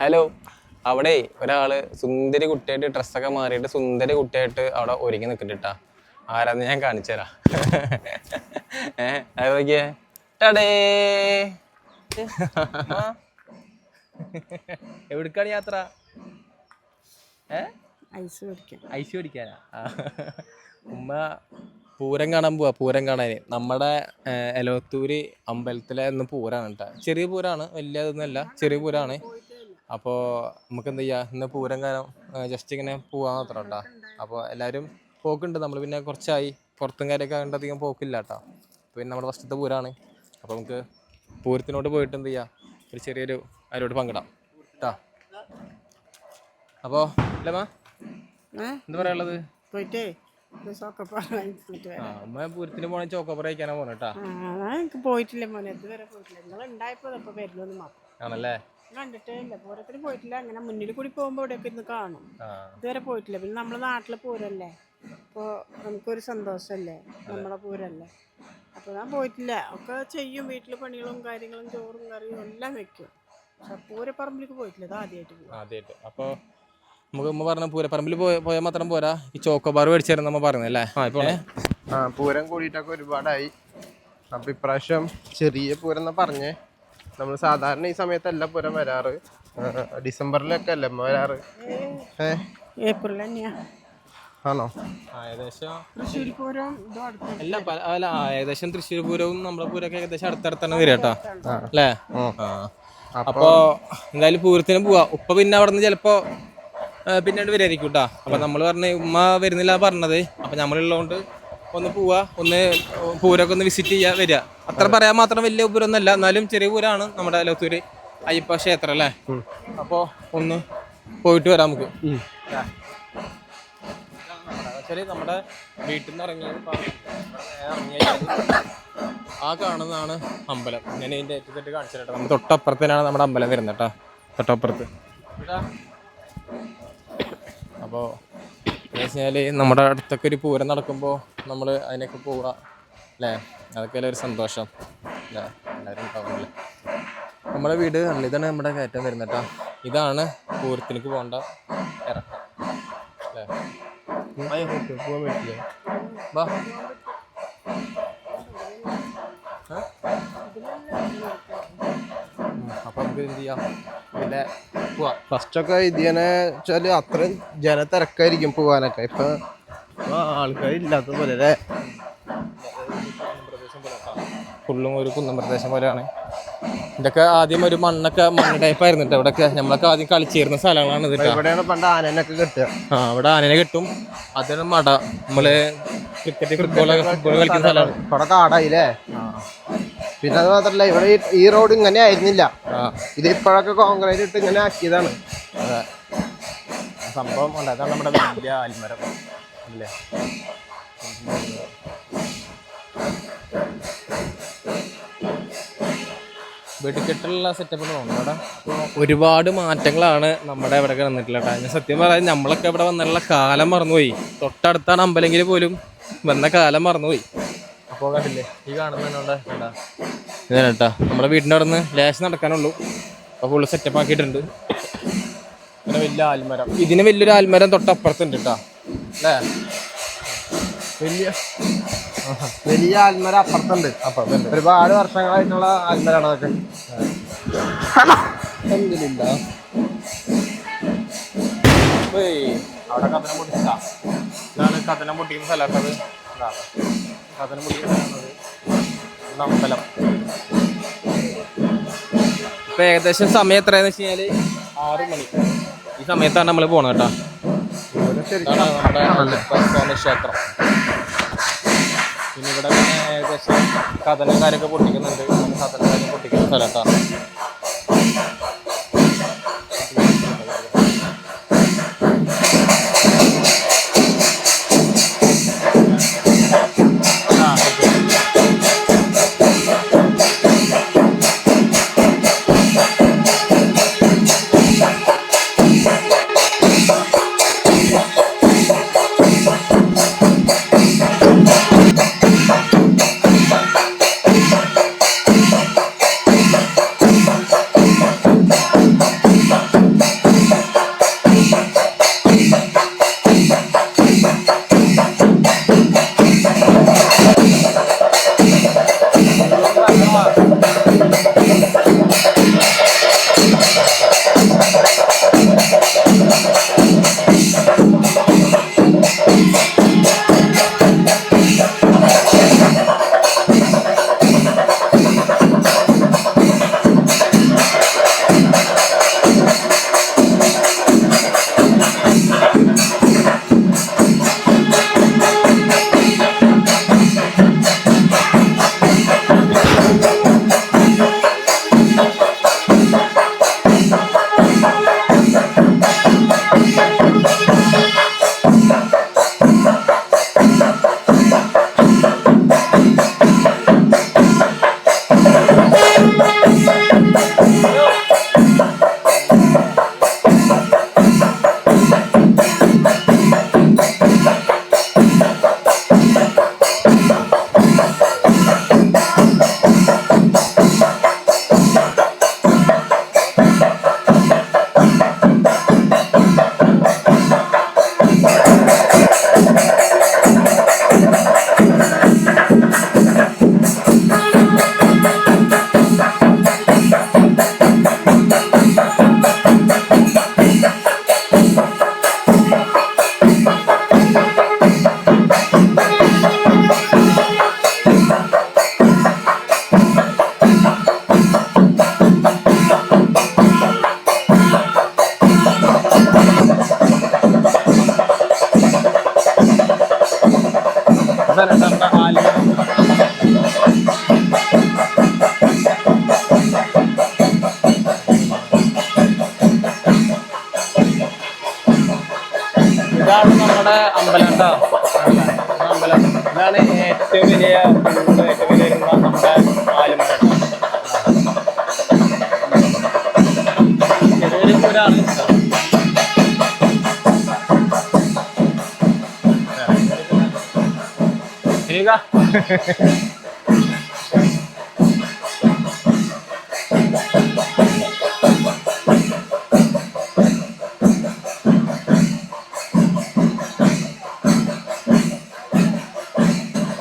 Hello, അവിടെ ഒരാള് സുന്ദരി കുട്ടിയായിട്ട് ഡ്രസ്സൊക്കെ മാറിയിട്ട് സുന്ദരി കുട്ടിയായിട്ട് അവിടെ ഒരുങ്ങി നിൽക്കുന്നുണ്ട്. ആരാന്ന് ഞാൻ കാണിച്ചു തരാം. അത് നോക്കിയേ, ടടേ. എവിടേക്കാണ് യാത്ര? ഐസ് പിടിക്കാനാ? ഉമ്മ പൂരം കാണാൻ പോവാ. പൂരം കാണാന് നമ്മുടെ എലവത്തൂര് അമ്പലത്തിലെ ഇന്ന് പൂരാണ് കേട്ടോ. ചെറിയ പൂരാണ്, വലിയ ഇതൊന്നുമല്ല, ചെറിയ പൂരാണ്. അപ്പോൾ നമുക്ക് എന്ത് ചെയ്യാം, ഇന്ന് പൂരം കാണാൻ ജസ്റ്റ് ഇങ്ങനെ പോവാൻ മാത്രം കേട്ടോ. അപ്പോൾ എല്ലാവരും പോക്കുണ്ട്. നമ്മൾ പിന്നെ കുറച്ചായി പുറത്തും കാര്യമൊക്കെ കണ്ട് അധികം പോക്കില്ല കേട്ടോ. പിന്നെ നമ്മുടെ ഫസ്റ്റത്തെ പൂരമാണ്. അപ്പോൾ നമുക്ക് പൂരത്തിനോട് പോയിട്ട് എന്ത് ചെയ്യാം, ഒരു ചെറിയൊരു അവരോട് പങ്കിടാം കേട്ടോ. അപ്പോൾ അല്ലേ എന്താ പറയാനുള്ളത്? പോയിട്ടേ അമ്മ പൂരത്തിന് പോണേ ചോക്കോപ്പറ കഴിക്കാനാ പോണ കേട്ടാ. എനിക്ക് പോയിട്ടില്ല മോനെ, ഇതുവരെ പോയിട്ടില്ല. നിങ്ങൾ ഉണ്ടായപ്പോ ഇപ്പൊ വരുന്നത് മാത്രം ആണല്ലേ. കണ്ടിട്ടേ ഇല്ല, പൂരത്തിന് പോയിട്ടില്ല. അങ്ങനെ മുന്നിൽ കൂടി പോകുമ്പോ ഇവിടെയൊക്കെ ഇരുന്ന് കാണും. ഇതുവരെ പോയിട്ടില്ല. പിന്നെ നമ്മളെ നാട്ടിലെ പൂരല്ലേ, അപ്പോൾ നമുക്കൊരു സന്തോഷമല്ലേ, നമ്മളെ പൂരല്ലേ. അപ്പോൾ ഞാൻ പോയിട്ടില്ല. ഒക്കെ ചെയ്യും, വീട്ടിൽ പണികളും കാര്യങ്ങളും ചോറും കറിയും എല്ലാം വെക്കും. പക്ഷെ പൂരപ്പറമ്പിലേക്ക് പോയിട്ടില്ല, ഇത് ആദ്യമായിട്ട്. അപ്പോൾ നമുക്ക് ഉമ്മ പറഞ്ഞ പൂരപ്പറമ്പിൽ പോയാൽ മാത്രം പോരാ, ഈ ചോക്കോബാർ മേടിച്ചായിരുന്നു നമ്മ പറഞ്ഞല്ലേ. പൂരം കൂടിയിട്ടൊക്കെ ഒരുപാടായി. അപ്പം ഇപ്രാവശ്യം ചെറിയ പൂരം എന്നാ പറഞ്ഞേ. നമ്മൾ സാധാരണ ഈ സമയത്തല്ല പൂരം വരാറ്, ഡിസംബറിലൊക്കെ അല്ലേ വരാറ്? ഏപ്രിൽ തന്നെയാ. ആണോ? ഏകദേശം തൃശ്ശൂർ പൂരം അല്ല, ഏകദേശം തൃശ്ശൂർ പൂരവും നമ്മുടെ പൂരമൊക്കെ ഏകദേശം അടുത്തടുത്താണ് വരിക കേട്ടോ അല്ലേ. അപ്പോ എന്തായാലും പൂരത്തിന് പോവാ. ഉപ്പ പിന്നെ അവിടെ നിന്ന് ചിലപ്പോ പിന്നീട് വരായിരിക്കും കേട്ടോ. അപ്പൊ നമ്മൾ പറഞ്ഞ് ഉമ്മ വരുന്നില്ല പറഞ്ഞത്. അപ്പൊ നമ്മളുള്ളതുകൊണ്ട് ഒന്ന് പോവാ, ഒന്ന് പൂരമൊക്കെ ഒന്ന് വിസിറ്റ് ചെയ്യാ വരിക. അത്ര പറയാൻ മാത്രം വലിയ പൂരമൊന്നുമല്ല, എന്നാലും ചെറിയ പൂരമാണ് നമ്മുടെ എലവത്തൂര് അയ്യപ്പ ക്ഷേത്രം അല്ലേ. അപ്പോൾ ഒന്ന് പോയിട്ട് വരാം നമുക്ക്. നമ്മുടെ വീട്ടിൽ നിന്ന് ഇറങ്ങി ആ കാണുന്നതാണ് അമ്പലം. ഞാൻ ഇതിൻ്റെ ഏറ്റവും കാണിച്ചു കേട്ടോ. നമ്മൾ തൊട്ടപ്പുറത്തിനാണ് നമ്മുടെ അമ്പലം വരുന്നത് കേട്ടോ, തൊട്ടപ്പുറത്ത്. അപ്പോൾ എന്ന് വെച്ചാൽ നമ്മുടെ അടുത്തൊക്കെ ഒരു പൂരം നടക്കുമ്പോൾ നമ്മൾ അതിനൊക്കെ പോവുക അല്ലേ, അതൊക്കെ ഒരു സന്തോഷം അല്ലേ, എല്ലാവരും ഉണ്ടാവുമല്ലേ. നമ്മുടെ വീട് ഇതാണ് നമ്മുടെ കയറ്റം വരുന്നത് കേട്ടോ. ഇതാണ് പൂരത്തിലേക്ക് പോകേണ്ട ഇറക്കം അല്ലേ. പോകാൻ പറ്റില്ല. വാ. അപ്പം നമുക്ക് എന്ത് ചെയ്യാം, ഇതിലെ പോവാം. ഫസ്റ്റൊക്കെ ഇതിനെ വെച്ചാൽ അത്രയും ജനത്തിരക്കായിരിക്കും പോവാനൊക്കെ. ഇപ്പൊ ആൾക്കാരില്ലാത്ത പോലെ അല്ലേ. ഫുള്ളും ഒരു കുന്നം പ്രദേശം പോലെയാണ്. ഇതൊക്കെ ആദ്യം ഒരു മണ്ണ് ടൈപ്പായിരുന്നു കേട്ടോ. ഇവിടെയൊക്കെ നമ്മളൊക്കെ ആദ്യം കളിച്ചിരുന്ന സ്ഥലങ്ങളാണ് ഇത്. ഇവിടെയാണ് പണ്ട് ആനനൊക്കെ കെട്ടുക. ഇവിടെ ആനനെ കെട്ടും. അതാണ് മട. നമ്മള് ക്രിക്കറ്റ് ഫുട്ബോൾ കളിക്കുന്ന സ്ഥലമാണ്. ഇവിടെ കാടായില്ലേ. പിന്നെ അത് മാത്രല്ല, ഇവിടെ ഈ റോഡ് ഇങ്ങനെ ആയിരുന്നില്ല. ഇത് ഇപ്പോഴൊക്കെ കോൺക്രീറ്റ് ഇട്ട് ഇങ്ങനെ ആക്കിയതാണ്. അതെ, സംഭവം ഉണ്ട്. അതാണ് നമ്മുടെ വലിയ ആൽമരം അല്ലേ. വെടിക്കെട്ടുള്ള സെറ്റപ്പിൽ തോന്നുന്നു ഇവിടെ. ഒരുപാട് മാറ്റങ്ങളാണ് നമ്മുടെ ഇവിടെ വന്നിട്ടുള്ള കേട്ടോ. ഞാൻ സത്യം പറയാം, നമ്മളൊക്കെ ഇവിടെ വന്നിട്ടുള്ള കാലം മറന്നുപോയി. തൊട്ടടുത്താണ് അമ്പലമെങ്കിൽ പോലും വന്ന കാലം മറന്നുപോയി. അപ്പോൾ കണ്ടില്ലേ, ഈ കാണുന്നതിനോട് കേട്ടാ, ഇതാണ് കേട്ടോ നമ്മുടെ വീടിൻ്റെ അവിടെ നിന്ന് ലേശം നടക്കാനുള്ളൂ. അപ്പോൾ ഫുള്ള് സെറ്റപ്പ് ആക്കിയിട്ടുണ്ട്. പിന്നെ വലിയ ആൽമരം, ഇതിന് വലിയൊരു ആൽമരം തൊട്ടപ്പുറത്തുണ്ട് കേട്ടോ അല്ലേ. വലിയ ആൽമരം അപ്പുറത്തുണ്ട്. ഒരുപാട് വർഷങ്ങളായിട്ടുള്ള ആൽമരാണ് അതൊക്കെ. എന്തിലില്ല അവിടെ കഥനം പൊട്ടിച്ചാ. ഇതാണ് കഥനം പൊട്ടിക്കുന്ന സ്ഥലത്തത്. കഥനം പൊട്ടിക്കുന്ന സ്ഥലം അമ്പലം. ഇപ്പൊ ഏകദേശം സമയം എത്രയാന്ന് വെച്ച് കഴിഞ്ഞാല് 6 മണി. ഈ സമയത്താണ് നമ്മൾ പോണത് കേട്ടോ. നമ്മുടെ ക്ഷേത്രം. പിന്നെ ഇവിടെ പിന്നെ ഏകദേശം കഥനക്കാരൊക്കെ പൊട്ടിക്കുന്നുണ്ട്. കഥനക്കാരൊക്കെ പൊട്ടിക്കുന്ന സ്ഥലം കേട്ടോ. നമ്മുടെ അമ്പലം കേട്ടോ. അമ്പലം ഇതാണ് ഏറ്റവും വലിയ ഏറ്റവും വലിയ നമ്മുടെ ആലുമല. ചെറിയൊരു പൂരാണ്.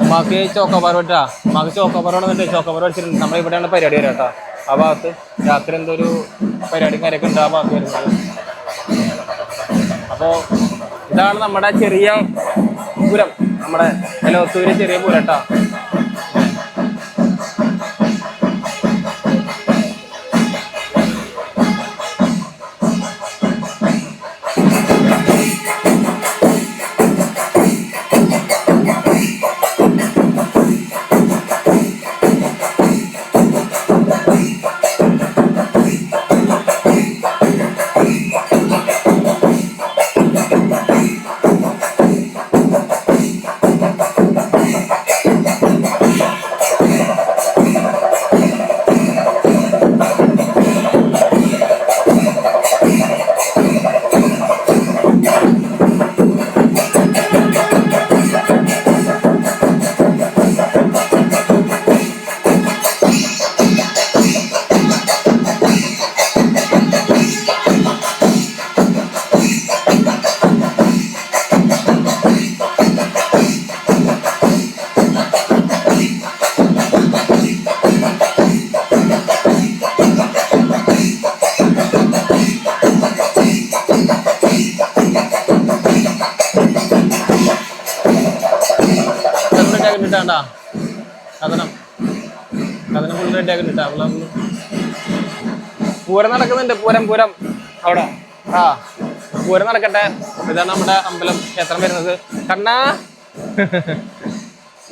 മാക്ക് ചോക്കോബാർ കേട്ടാ. മാക്ക് ചോക്കോബാർ വന്നിട്ട് ചോക്കോബാർ അടിച്ചിട്ടുണ്ട്. നമ്മുടെ ഇവിടെയാണ് പരിപാടി വരാം കേട്ടോ. ആ ഭാഗത്ത് രാത്രി എന്തോ ഒരു പരിപാടിയും കാര്യമൊക്കെ ഉണ്ട് ആ ഭാഗത്ത് വരുന്നത്. അപ്പോൾ ഇതാണ് നമ്മുടെ ചെറിയ പൂരം, നമ്മുടെ എലോത്തൂര് ചെറിയ പൂരം കേട്ടോ. പൂരം നടക്കുന്നുണ്ട്. പൂരം അവിടെ പൂരം നടക്കട്ടെ. ഇതാണ് നമ്മുടെ അമ്പലം ക്ഷേത്രം വരുന്നത്. കണ്ണാ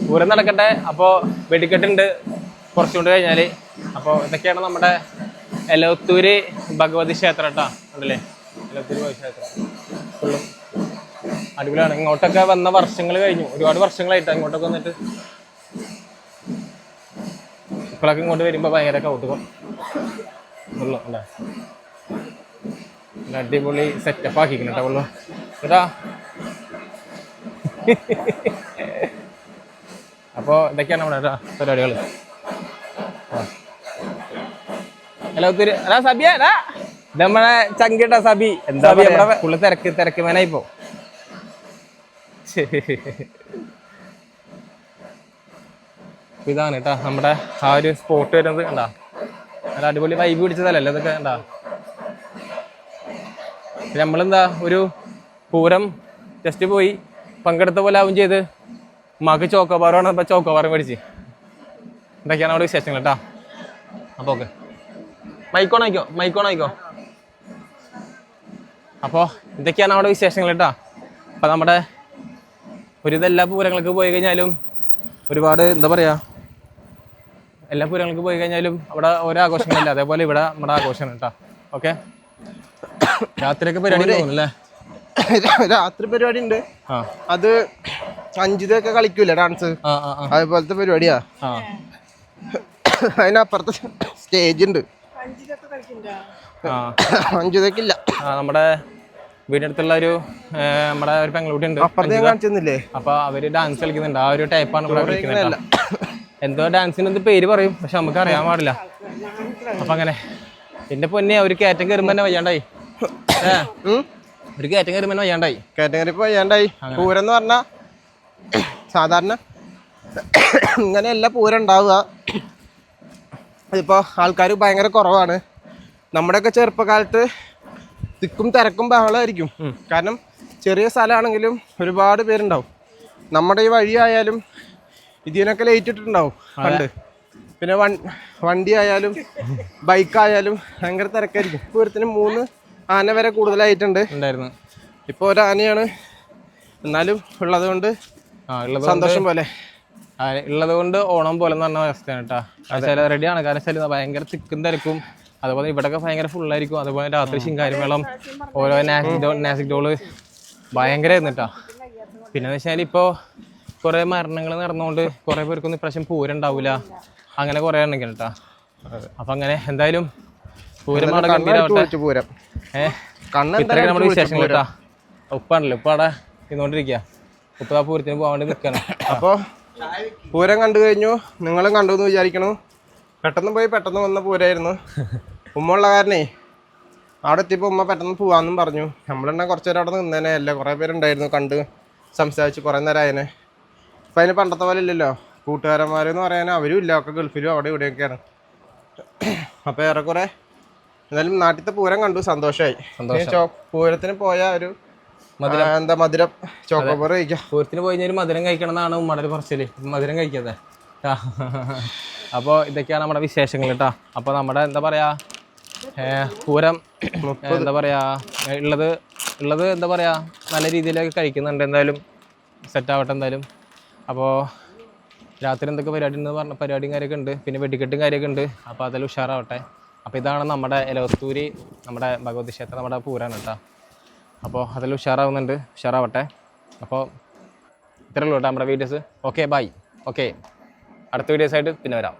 പൂരം നടക്കട്ടെ. അപ്പോൾ വെടിക്കെട്ടുണ്ട് കുറച്ചുകൊണ്ട് കഴിഞ്ഞാല്. അപ്പോൾ ഇതൊക്കെയാണ് നമ്മുടെ എലോത്തൂര് ഭഗവതി ക്ഷേത്രം കേട്ടോ. ഉണ്ടല്ലേ എലോത്തൂര് ഭഗവതി ക്ഷേത്രം ഫുള്ളും അടിപൊളിയാണ്. ഇങ്ങോട്ടൊക്കെ വന്ന വർഷങ്ങൾ കഴിഞ്ഞു, ഒരുപാട് വർഷങ്ങളായിട്ടാണ് ഇങ്ങോട്ടൊക്കെ വന്നിട്ട്. ഇപ്പോഴൊക്കെ ഇങ്ങോട്ട് വരുമ്പോൾ ഭയങ്കര കൗതുകം ഉള്ളു അല്ലേ. അടിപൊളി സെറ്റപ്പ് ആക്കിക്കണം കേട്ടോ ഉള്ളു കേട്ടാ. അപ്പോൾ ഇതൊക്കെയാണ് നമ്മുടെ കേട്ടോ പരിപാടികൾ. ഹലോ അതാ സബിയാ ഇത് നമ്മളെ ചങ്കിട്ടാ സബി. എന്താ നമ്മുടെ ഫുള്ള് തിരക്ക് മേനായിപ്പോ. ഇതാണ് കേട്ടാ നമ്മുടെ ആ ഒരു സ്പോട്ട് വരുന്നത്. കണ്ടാ നല്ല അടിപൊളി വൈബ് പിടിച്ചതല്ലേ ഇതൊക്കെ. കണ്ടാ നമ്മളെന്താ ഒരു പൂരം ജസ്റ്റ് പോയി പങ്കെടുത്ത പോലെ ആവും ചെയ്ത്. ഉമ്മാക്ക് ചോക്കോബാറാണ്, ഇപ്പം ചോക്കോബാറും മേടിച്ച്. ഇതൊക്കെയാണ് അവിടെ വിശേഷങ്ങൾ കേട്ടാ. അപ്പോൾ ഓക്കെ മൈക്കോണായിക്കോ. അപ്പോൾ ഇതൊക്കെയാണ് അവിടെ വിശേഷങ്ങൾ കേട്ടാ. അപ്പം നമ്മുടെ ഒരുവിധെല്ലാ പൂരങ്ങൾക്ക് പോയി കഴിഞ്ഞാലും ഒരുപാട് എന്താ പറയുക, എല്ലാ പൂരങ്ങൾക്ക് പോയി കഴിഞ്ഞാലും അവിടെ ഓരോ ആഘോഷങ്ങളില്ല. അതേപോലെ ഇവിടെ നമ്മുടെ ആഘോഷമാണ് കേട്ടോ. ഓക്കെ രാത്രിയൊക്കെ പരിപാടി തോന്നുന്നല്ലേ? രാത്രി പരിപാടി ഉണ്ട്. അത് അഞ്ചിതൊക്കെ കളിക്കൂല ഡാൻസ്, അതേപോലത്തെ പരിപാടിയാ. അതിനപ്പുറത്ത് സ്റ്റേജ് ഉണ്ട്. അഞ്ചിതൊക്കില്ല. നമ്മുടെ വീടിനടുത്തുള്ള ഒരു നമ്മുടെ ഒരു പെൺകുട്ടി ഉണ്ട്, കാണിച്ചെന്നില്ലേ? അപ്പൊ അവര് ഡാൻസ് കളിക്കുന്നുണ്ട്. ആ ഒരു ടൈപ്പാണ് ഇവിടെ കളിക്കുന്നത്. എന്തോ ഡാൻസിന് എന്ത് പേര് പറയും, പക്ഷെ നമുക്ക് അറിയാൻ പാടില്ല. അപ്പൊ അങ്ങനെ എന്റെ പൊന്നെ ഒരു കയറ്റം കയറുമ്പോ തന്നെ വയ്യാണ്ടായി. ഒരു കയറ്റം കയറുമ്പോ തന്നെ വയ്യാണ്ടായി. കയറ്റം കയറിപ്പോ വയ്യാണ്ടായി. പൂരം എന്ന് പറഞ്ഞാ സാധാരണ ഇങ്ങനെയല്ല പൂരം ഉണ്ടാവുക. ഇതിപ്പോ ആൾക്കാർ ഭയങ്കര കുറവാണ്. നമ്മുടെയൊക്കെ ചെറുപ്പകാലത്ത് തിക്കും തിരക്കും ബഹളമായിരിക്കും. കാരണം ചെറിയ സ്ഥലമാണെങ്കിലും ഒരുപാട് പേരുണ്ടാവും. നമ്മുടെ ഈ വഴിയായാലും ഇതിനൊക്കെ ലൈറ്റ് ഇട്ടിട്ടുണ്ടാവും പണ്ട്. പിന്നെ വണ്ടി ആയാലും ബൈക്കായാലും ഭയങ്കര തിരക്കായിരിക്കും. പൂരത്തിന് 3 ആന വരെ കൂടുതലായിട്ടുണ്ട് ഉണ്ടായിരുന്നു. ഇപ്പോൾ ഒരു ആനയാണ്, എന്നാലും ഉള്ളത് കൊണ്ട് സന്തോഷം പോലെ ഉള്ളത് കൊണ്ട് ഓണം പോലെ എന്ന് പറഞ്ഞ അവസ്ഥയാണ് കേട്ടോ. റെഡിയാണ്. കാരണം വെച്ചാൽ ഭയങ്കര തിക്കും തിരക്കും. അതുപോലെ ഇവിടെയൊക്കെ ഭയങ്കര ഫുള്ളായിരിക്കും. അതുപോലെ രാത്രി ശിങ്കാരി മേളം, ഓരോ നാസിക് ഡോള് ഭയങ്കരമായിരുന്നു കേട്ടോ. പിന്നെന്ന് വെച്ചാൽ ഇപ്പോൾ കുറേ മരണങ്ങൾ നടന്നുകൊണ്ട് കുറേ പേർക്കൊന്നും ഇപ്രാവശ്യം പൂരം ഉണ്ടാവില്ല, അങ്ങനെ കുറേ ഉണ്ടെങ്കിൽ കേട്ടോ. അപ്പം അങ്ങനെ എന്തായാലും പൂരം അവിടെ ഗംഭീരമാവട്ടെ. പൂരം ഇത്രയൊക്കെ നമ്മുടെ വിശേഷങ്ങൾ കേട്ടാ. ഉപ്പാണല്ലോ, ഉപ്പ അവിടെ ഇന്നുകൊണ്ടിരിക്കുക. ഉപ്പ ആ പൂരത്തിന് പോകാൻ വേണ്ടി നിൽക്കണം. അപ്പോൾ പൂരം കണ്ടു കഴിഞ്ഞു, നിങ്ങളും കണ്ടു എന്ന് വിചാരിക്കണു. പെട്ടെന്ന് പോയി പെട്ടെന്ന് വന്ന പൂരമായിരുന്നു. ഉമ്മ ഉള്ള കാരണേ അവിടെ എത്തിയപ്പോൾ ഉമ്മ പെട്ടെന്ന് പോവാന്നും പറഞ്ഞു. നമ്മളുണ്ടെ കുറച്ച് നേരം അവിടെ നിന്നേനെ അല്ല, കുറേ പേരുണ്ടായിരുന്നു, കണ്ട് സംസാരിച്ച് കുറേ നേരം ആയനെ. അപ്പം അതിന് പണ്ടത്തെ പോലെ ഇല്ലല്ലോ, കൂട്ടുകാരന്മാരെന്ന് പറയാൻ അവരും ഇല്ല, ഒക്കെ ഗൾഫിലും അവിടെ ഇവിടെയൊക്കെയാണ്. അപ്പോൾ ഏറെക്കുറെ എന്നാലും നാട്ടിലത്തെ പൂരം കണ്ടു, സന്തോഷമായി. പൂരത്തിന് പോയ ഒരു എന്താ മധുരം ചോക്കോബർ കഴിക്കാം. പൂരത്തിന് പോയി കഴിഞ്ഞാൽ മധുരം കഴിക്കണം എന്നാണ് ഉമ്മയുടെ പറച്ചില്, മധുരം കഴിക്കാതെ. അപ്പോൾ ഇതൊക്കെയാണ് നമ്മുടെ വിശേഷങ്ങൾ കേട്ടോ. അപ്പോൾ നമ്മുടെ എന്താ പറയുക, പൂരം എന്താ പറയുക ഉള്ളത് എന്താ പറയുക നല്ല രീതിയിലൊക്കെ കഴിക്കുന്നുണ്ട്. എന്തായാലും സെറ്റാവട്ടെ എന്തായാലും. അപ്പോൾ രാത്രി എന്തൊക്കെ പരിപാടി ഉണ്ടെന്ന് പറഞ്ഞ പരിപാടിയും കാര്യമൊക്കെ ഉണ്ട്, പിന്നെ വെടിക്കെട്ടും കാര്യമൊക്കെ ഉണ്ട്. അപ്പോൾ അതെല്ലാം ഉഷാറാവട്ടെ. അപ്പോൾ ഇതാണ് നമ്മുടെ എലവത്തൂര് നമ്മുടെ ഭഗവതി ക്ഷേത്രം, നമ്മുടെ പൂരാണ് കേട്ടോ. അപ്പോൾ അതെല്ലാം ഉഷാറാവട്ടെ. അപ്പോൾ ഇത്രയേ ഉള്ളൂ കേട്ടോ നമ്മുടെ വീഡിയോസ്. Okay bye. ഓക്കെ, അടുത്ത വീഡിയോസായിട്ട് പിന്നെ വരാം.